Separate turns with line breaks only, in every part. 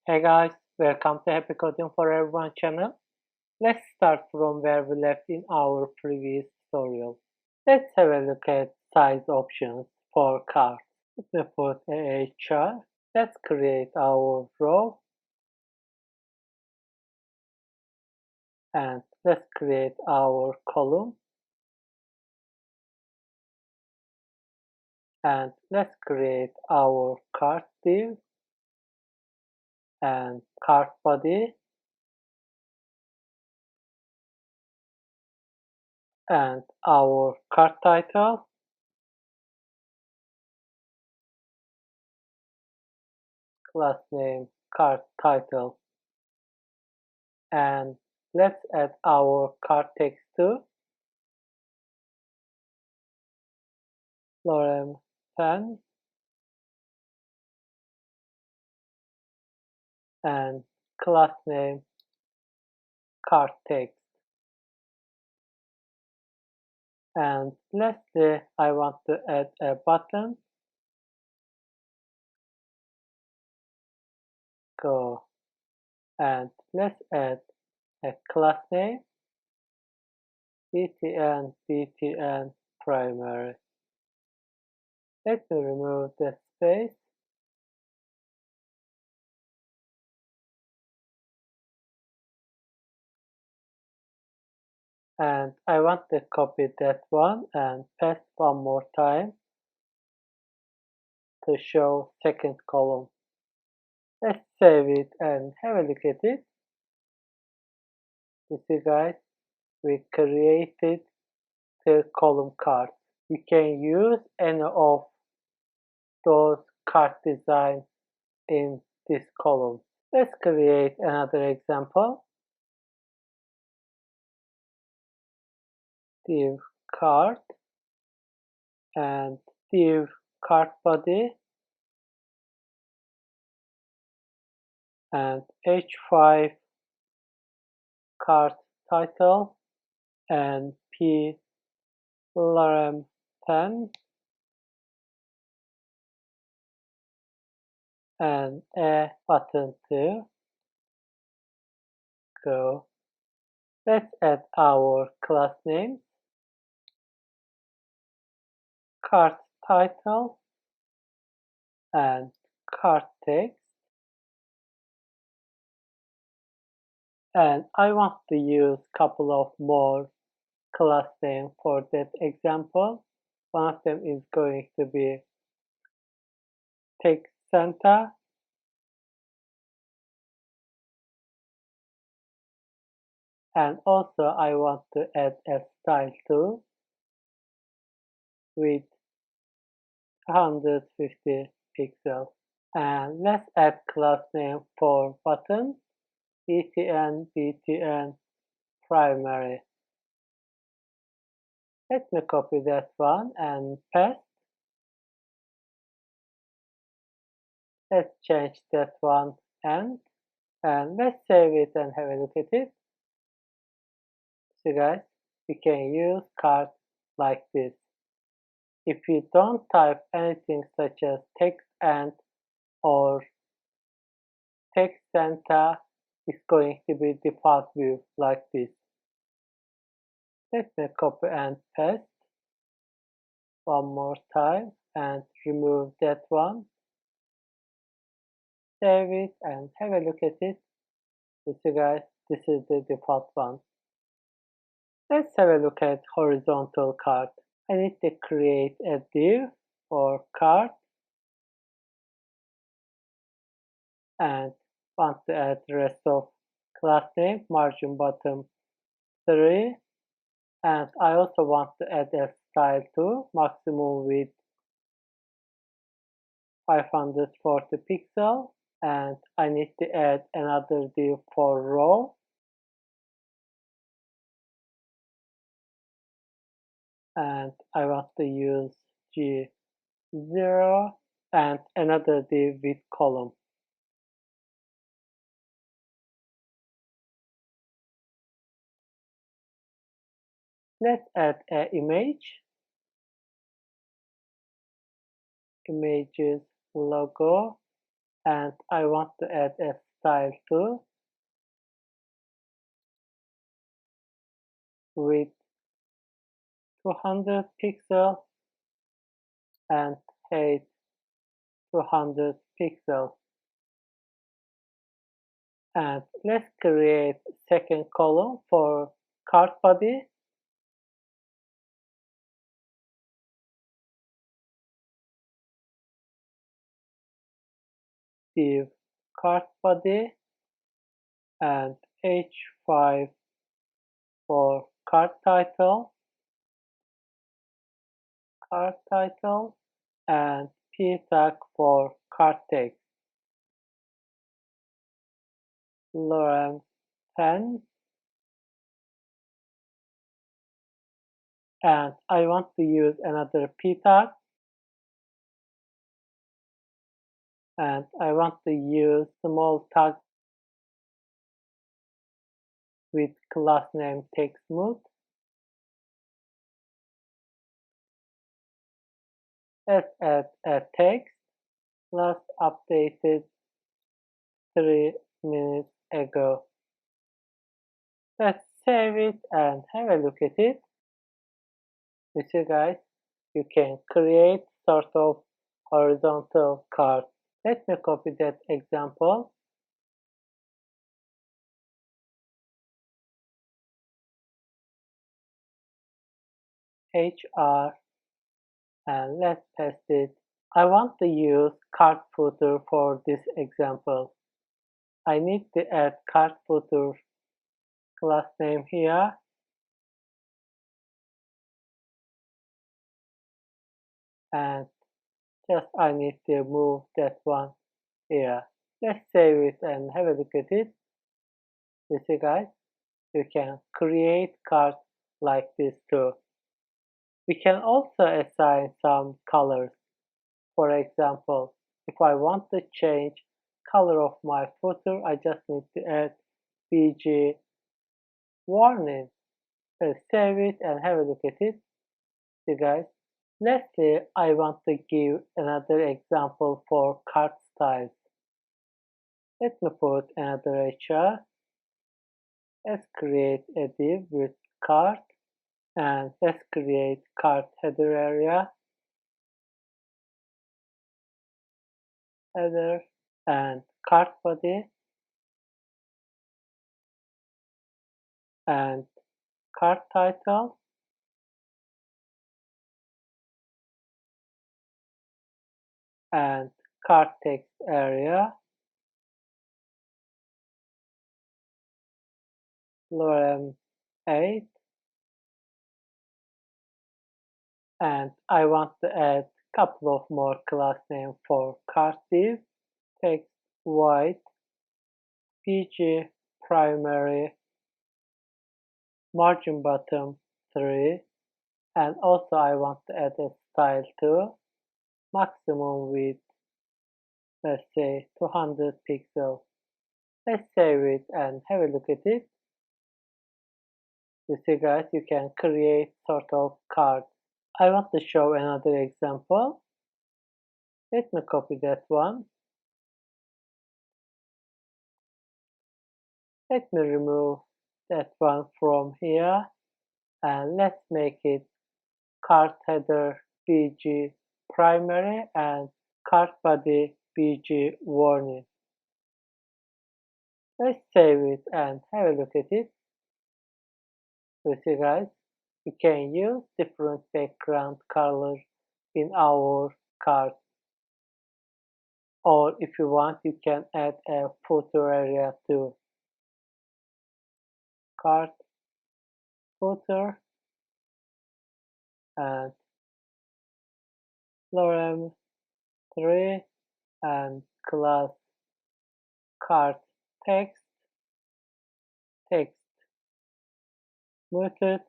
Hey guys, welcome to Happy Coding for Everyone channel. Let's start from where we left in our previous tutorial. Let's have a look at size options for cards. Let me put a chart. Let's create our row and let's create our column and let's create our card div and card body and our card title class name card title, and let's add our card text too. Lorem pen and class name card text. And lastly, I want to add a button. Go and let's add a class name btn primary. Let me remove the space and I want to copy that one and paste one more time to show second column. Let's save it and have a look at it. You see guys, we created the column cards. You can use any of those card designs in this column. Let's create another example. Div card and div card body and h5 card title and p lorem 10 and a button to go. Let's add our class names, card title and card text, and I want to use couple of more class name for that example. One of them is going to be text center and also I want to add a style too with 150 pixels. And let's add class name for button btn primary. Let me copy that one and paste. Let's change that one and let's save it and have a look at it. So guys, we can use cards like this. If you don't type anything such as text and or text center, it's going to be default view like this. Let me copy and paste one more time and remove that one. Save it and have a look at it. You see guys, this is the default one. Let's have a look at horizontal card. I need to create a div for card and want to add the rest of class name, margin bottom 3, and I also want to add a style too, maximum width 540 pixels, and I need to add another div for row and I want to use G0 and another div with column. Let's add an image, images logo, and I want to add a style too with 200 pixels and height 200 pixels. And let's create second column for card body. Div card body and h5 for card title, and p tag for card text. Lorem 10, and I want to use another p tag, and I want to use small tag with class name TextSmooth. Let's add a text, last updated 3 minutes ago. Let's save it and have a look at it. You see guys, you can create sort of horizontal card. Let me copy that example. HR, and let's test it. I want to use card footer for this example. I need to add card footer class name here, and just I need to move that one here. Let's save it and have a look at it. You see guys, you can create cards like this too. We can also assign some colors. For example, if I want to change color of my footer, I just need to add BG warning. Let's save it and have a look at it. See guys. Let's say I want to give another example for card styles. Let me put another HR. Let's create a div with card, and let's create card header area, header, and card body, and card title, and card text area, lorem 8, and I want to add a couple of more class names for card div, text white, PG primary, margin bottom 3, and also I want to add a style too, maximum width, let's say 200 pixels. Let's save it and have a look at it. You see guys, you can create sort of card. I want to show another example. Let me copy that one. Let me remove that one from here, and let's make it card header BG primary and card body BG warning. Let's save it and have a look at it. You see guys, you can use different background colors in our card. Or if you want, you can add a footer area too. Card footer and lorem 3 and class card text muted,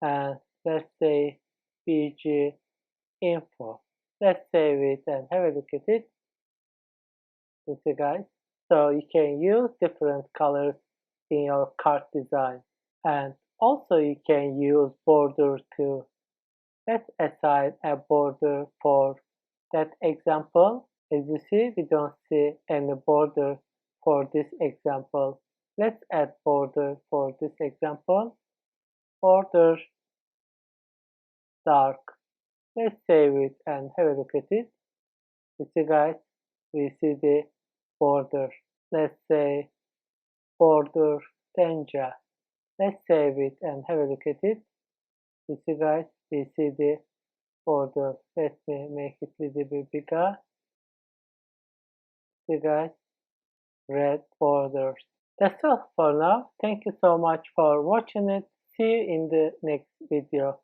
and let's say BG info. Let's save it and have a look at it. You see guys, so you can use different colors in your card design, and also you can use border too. Let's assign a border for that example. As you see, we don't see any border for this example. Let's add border for this example. Border dark. Let's save it and have a look at it. You see guys, we see the border. Let's say border danger. Let's save it and have a look at it. You see guys, we see the border. Let me make it a little bit bigger. See guys, red borders. That's all for now. Thank you so much for watching it. See you in the next video.